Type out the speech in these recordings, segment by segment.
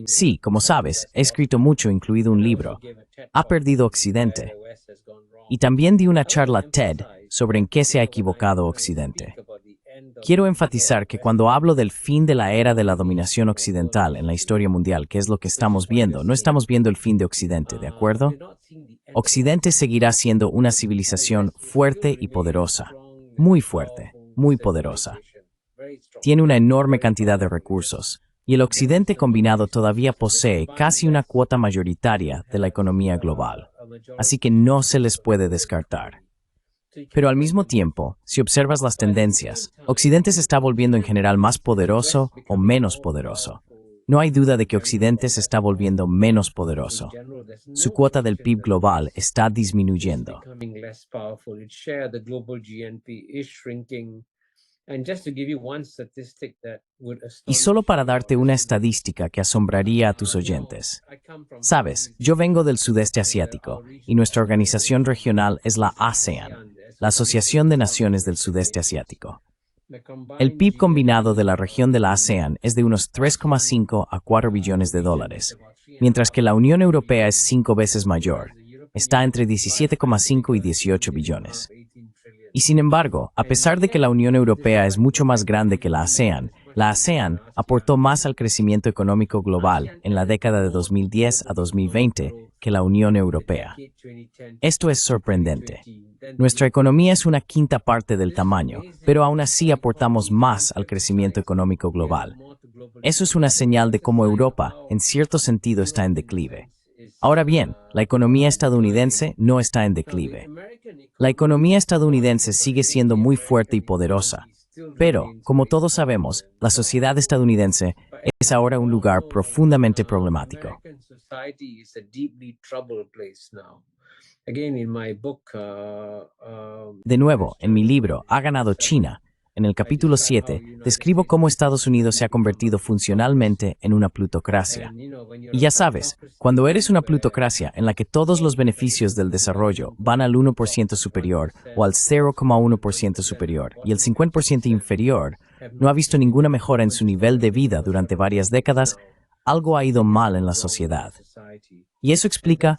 Sí, como sabes, he escrito mucho, incluido un libro. Ha perdido Occidente. Y también di una charla TED sobre en qué se ha equivocado Occidente. Quiero enfatizar que cuando hablo del fin de la era de la dominación occidental en la historia mundial, que es lo que estamos viendo, no estamos viendo el fin de Occidente, ¿de acuerdo? Occidente seguirá siendo una civilización fuerte y poderosa, muy poderosa. Tiene una enorme cantidad de recursos, y el Occidente combinado todavía posee casi una cuota mayoritaria de la economía global, así que no se les puede descartar. Pero al mismo tiempo, si observas las tendencias, Occidente se está volviendo en general más poderoso o menos poderoso. No hay duda de que Occidente se está volviendo menos poderoso. Su cuota del PIB global está disminuyendo. Y solo para darte una estadística que asombraría a tus oyentes. Sabes, yo vengo del sudeste asiático y nuestra organización regional es la ASEAN, la Asociación de Naciones del Sudeste Asiático. El PIB combinado de la región de la ASEAN es de unos 3,5 a 4 billones de dólares, mientras que la Unión Europea es 5 veces mayor, está entre 17,5 y 18 billones. Y sin embargo, a pesar de que la Unión Europea es mucho más grande que la ASEAN aportó más al crecimiento económico global en la década de 2010 a 2020 que la Unión Europea. Esto es sorprendente. Nuestra economía es una quinta parte del tamaño, pero aún así aportamos más al crecimiento económico global. Eso es una señal de cómo Europa, en cierto sentido, está en declive. Ahora bien, la economía estadounidense no está en declive. La economía estadounidense sigue siendo muy fuerte y poderosa, pero, como todos sabemos, la sociedad estadounidense es ahora un lugar profundamente problemático. De nuevo, en mi libro, Ha ganado China, en el capítulo 7, describo cómo Estados Unidos se ha convertido funcionalmente en una plutocracia. Y ya sabes, cuando eres una plutocracia en la que todos los beneficios del desarrollo van al 1% superior o al 0,1% superior y el 50% inferior no ha visto ninguna mejora en su nivel de vida durante varias décadas, algo ha ido mal en la sociedad. Y eso explica,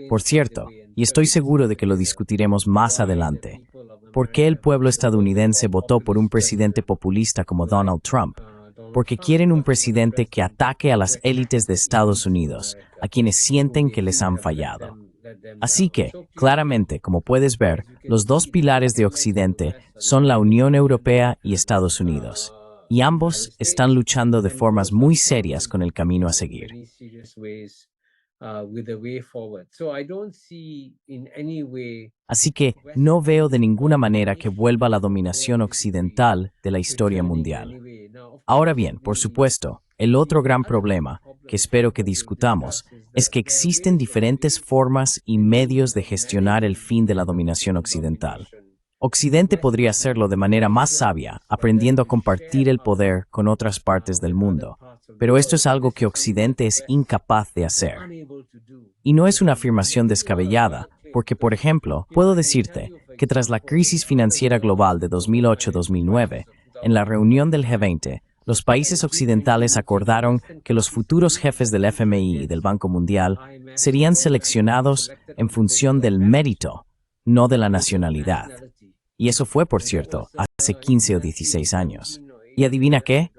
por cierto, y estoy seguro de que lo discutiremos más adelante, por qué el pueblo estadounidense votó por un presidente populista como Donald Trump. Porque quieren un presidente que ataque a las élites de Estados Unidos, a quienes sienten que les han fallado. Así que, claramente, como puedes ver, los dos pilares de Occidente son la Unión Europea y Estados Unidos, y ambos están luchando de formas muy serias con el camino a seguir. Así que no veo de ninguna manera que vuelva la dominación occidental de la historia mundial. Ahora bien, por supuesto, el otro gran problema, que espero que discutamos, es que existen diferentes formas y medios de gestionar el fin de la dominación occidental. Occidente podría hacerlo de manera más sabia, aprendiendo a compartir el poder con otras partes del mundo, pero esto es algo que Occidente es incapaz de hacer. Y no es una afirmación descabellada, porque, por ejemplo, puedo decirte que tras la crisis financiera global de 2008-2009, en la reunión del G20, los países occidentales acordaron que los futuros jefes del FMI y del Banco Mundial serían seleccionados en función del mérito, no de la nacionalidad. Y eso fue, por cierto, hace 15 o 16 años. ¿Y adivina qué?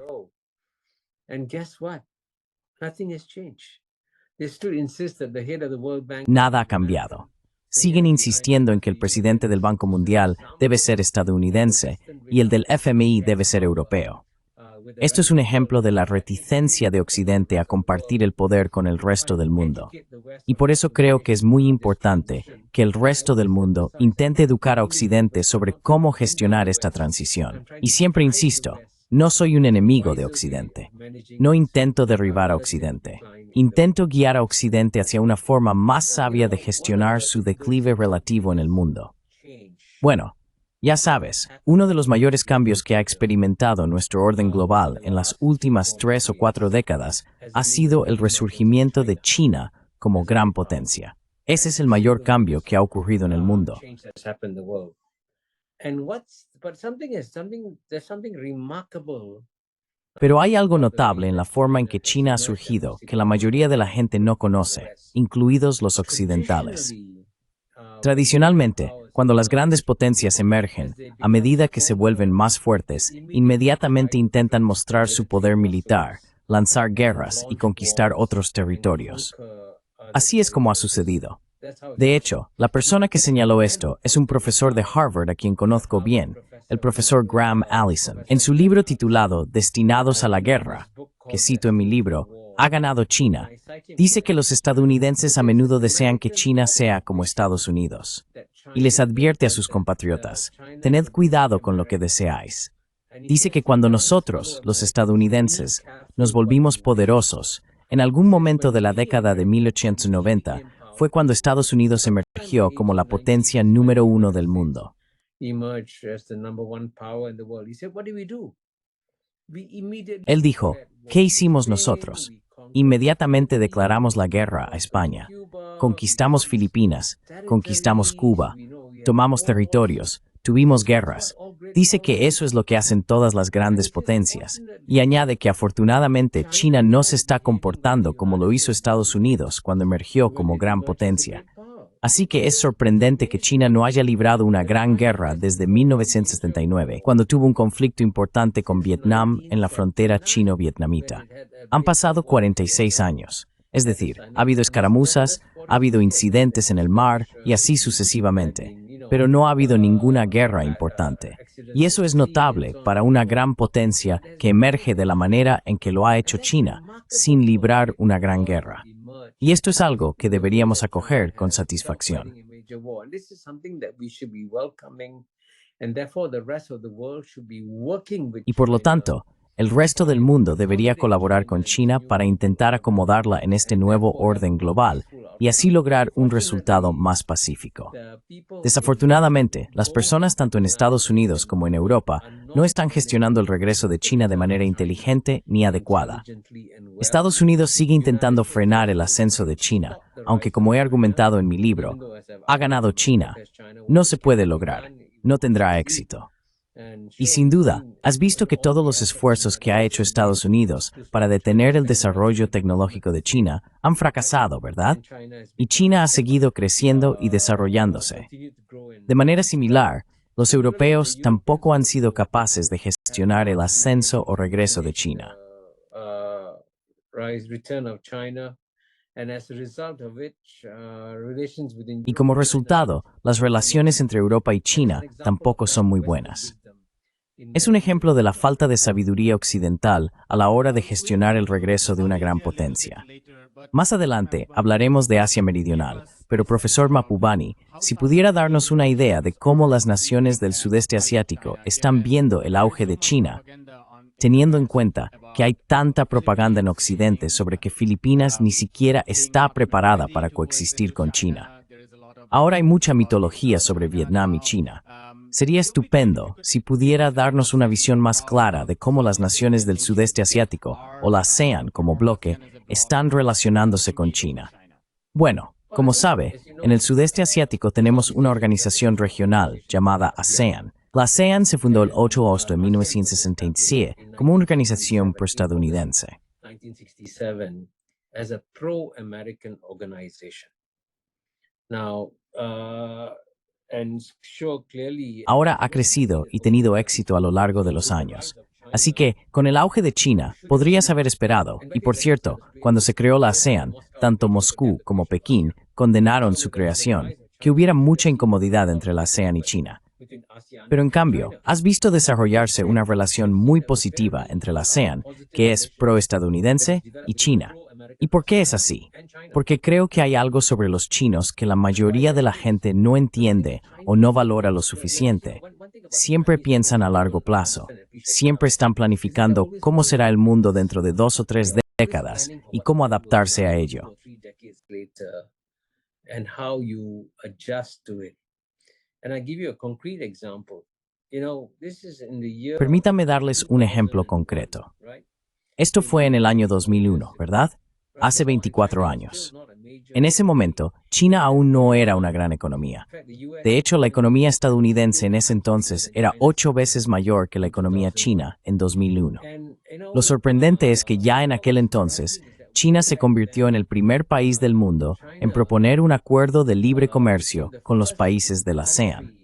Nada ha cambiado. Siguen insistiendo en que el presidente del Banco Mundial debe ser estadounidense y el del FMI debe ser europeo. Esto es un ejemplo de la reticencia de Occidente a compartir el poder con el resto del mundo. Y por eso creo que es muy importante que el resto del mundo intente educar a Occidente sobre cómo gestionar esta transición. Y siempre insisto, no soy un enemigo de Occidente. No intento derribar a Occidente. Intento guiar a Occidente hacia una forma más sabia de gestionar su declive relativo en el mundo. Bueno, ya sabes, uno de los mayores cambios que ha experimentado nuestro orden global en las últimas 3 o 4 décadas ha sido el resurgimiento de China como gran potencia. Ese es el mayor cambio que ha ocurrido en el mundo. Pero hay algo notable en la forma en que China ha surgido que la mayoría de la gente no conoce, incluidos los occidentales. Tradicionalmente, cuando las grandes potencias emergen, a medida que se vuelven más fuertes, inmediatamente intentan mostrar su poder militar, lanzar guerras y conquistar otros territorios. Así es como ha sucedido. De hecho, la persona que señaló esto es un profesor de Harvard a quien conozco bien, el profesor Graham Allison. En su libro titulado Destinados a la Guerra, que cito en mi libro, Ha ganado China, dice que los estadounidenses a menudo desean que China sea como Estados Unidos. Y les advierte a sus compatriotas, tened cuidado con lo que deseáis. Dice que cuando nosotros, los estadounidenses, nos volvimos poderosos, en algún momento de la década de 1890, fue cuando Estados Unidos emergió como la potencia número 1 del mundo. Él dijo, ¿qué hicimos nosotros? Inmediatamente declaramos la guerra a España. Conquistamos Filipinas, conquistamos Cuba, tomamos territorios, tuvimos guerras. Dice que eso es lo que hacen todas las grandes potencias, y añade que afortunadamente China no se está comportando como lo hizo Estados Unidos cuando emergió como gran potencia. Así que es sorprendente que China no haya librado una gran guerra desde 1979, cuando tuvo un conflicto importante con Vietnam en la frontera chino-vietnamita. Han pasado 46 años. Es decir, ha habido escaramuzas, ha habido incidentes en el mar y así sucesivamente. Pero no ha habido ninguna guerra importante. Y eso es notable para una gran potencia que emerge de la manera en que lo ha hecho China, sin librar una gran guerra. Y esto es algo que deberíamos acoger con satisfacción. Y por lo tanto, el resto del mundo debería colaborar con China para intentar acomodarla en este nuevo orden global y así lograr un resultado más pacífico. Desafortunadamente, las personas tanto en Estados Unidos como en Europa no están gestionando el regreso de China de manera inteligente ni adecuada. Estados Unidos sigue intentando frenar el ascenso de China, aunque como he argumentado en mi libro, ha ganado China. No se puede lograr, no tendrá éxito. Y sin duda, has visto que todos los esfuerzos que ha hecho Estados Unidos para detener el desarrollo tecnológico de China han fracasado, ¿verdad? Y China ha seguido creciendo y desarrollándose. De manera similar, los europeos tampoco han sido capaces de gestionar el ascenso o regreso de China. Y como resultado, las relaciones entre Europa y China tampoco son muy buenas. Es un ejemplo de la falta de sabiduría occidental a la hora de gestionar el regreso de una gran potencia. Más adelante hablaremos de Asia Meridional, pero profesor Mahbubani, si pudiera darnos una idea de cómo las naciones del sudeste asiático están viendo el auge de China, teniendo en cuenta que hay tanta propaganda en Occidente sobre que Filipinas ni siquiera está preparada para coexistir con China. Ahora hay mucha mitología sobre Vietnam y China. Sería estupendo si pudiera darnos una visión más clara de cómo las naciones del sudeste asiático, o la ASEAN como bloque, están relacionándose con China. Bueno, como sabe, en el sudeste asiático tenemos una organización regional llamada ASEAN. La ASEAN se fundó el 8 de agosto de 1967 como una organización pro-estadounidense. Ahora ha crecido y tenido éxito a lo largo de los años. Así que, con el auge de China, podrías haber esperado, y por cierto, cuando se creó la ASEAN, tanto Moscú como Pekín condenaron su creación, que hubiera mucha incomodidad entre la ASEAN y China. Pero en cambio, has visto desarrollarse una relación muy positiva entre la ASEAN, que es pro-estadounidense, y China. ¿Y por qué es así? Porque creo que hay algo sobre los chinos que la mayoría de la gente no entiende o no valora lo suficiente. Siempre piensan a largo plazo. Siempre están planificando cómo será el mundo dentro de 2 o 3 décadas y cómo adaptarse a ello. Permítame darles un ejemplo concreto. Esto fue en el año 2001, ¿verdad? Hace 24 años. En ese momento, China aún no era una gran economía. De hecho, la economía estadounidense en ese entonces era 8 veces mayor que la economía china en 2001. Lo sorprendente es que ya en aquel entonces, China se convirtió en el primer país del mundo en proponer un acuerdo de libre comercio con los países de la ASEAN.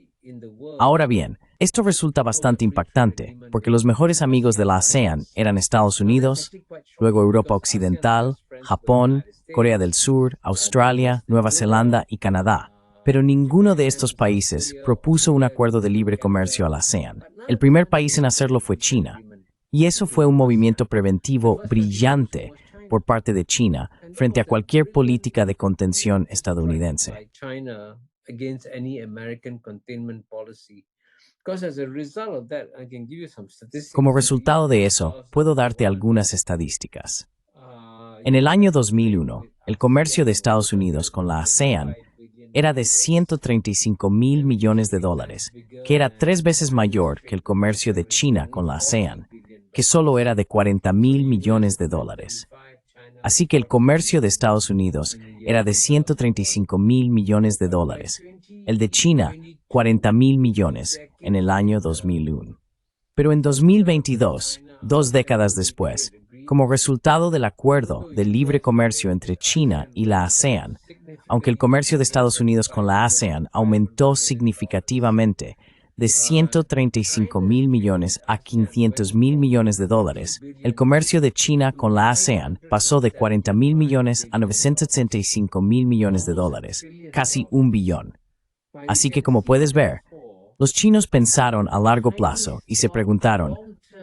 Ahora bien, esto resulta bastante impactante, porque los mejores amigos de la ASEAN eran Estados Unidos, luego Europa Occidental, Japón, Corea del Sur, Australia, Nueva Zelanda y Canadá. Pero ninguno de estos países propuso un acuerdo de libre comercio a la ASEAN. El primer país en hacerlo fue China. Y eso fue un movimiento preventivo brillante por parte de China frente a cualquier política de contención estadounidense. Como resultado de eso, puedo darte algunas estadísticas. En el año 2001, el comercio de Estados Unidos con la ASEAN era de 135 mil millones de dólares, que era 3 veces mayor que el comercio de China con la ASEAN, que solo era de 40 mil millones de dólares. Así que el comercio de Estados Unidos era de 135 mil millones de dólares, el de China 40 mil millones en el año 2001. Pero en 2022, 2 décadas después, como resultado del acuerdo de libre comercio entre China y la ASEAN, aunque el comercio de Estados Unidos con la ASEAN aumentó significativamente de 135 mil millones a 500 mil millones de dólares, el comercio de China con la ASEAN pasó de 40 mil millones a 965 mil millones de dólares, casi 1 billón. Así que como puedes ver, los chinos pensaron a largo plazo y se preguntaron,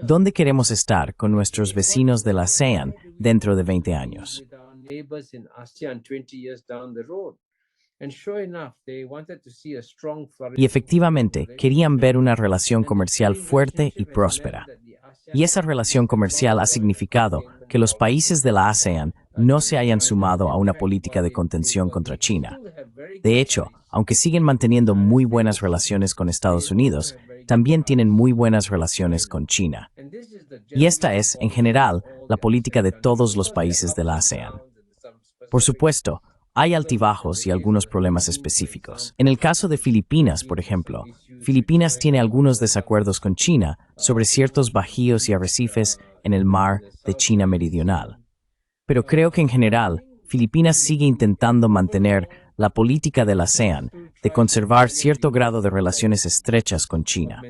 ¿dónde queremos estar con nuestros vecinos de la ASEAN dentro de 20 años? Y efectivamente, querían ver una relación comercial fuerte y próspera. Y esa relación comercial ha significado que los países de la ASEAN no se hayan sumado a una política de contención contra China. De hecho, aunque siguen manteniendo muy buenas relaciones con Estados Unidos, también tienen muy buenas relaciones con China. Y esta es, en general, la política de todos los países de la ASEAN. Por supuesto, hay altibajos y algunos problemas específicos. En el caso de Filipinas, por ejemplo, Filipinas tiene algunos desacuerdos con China sobre ciertos bajíos y arrecifes en el mar de China Meridional. Pero creo que en general, Filipinas sigue intentando mantener la política de la ASEAN de conservar cierto grado de relaciones estrechas con China.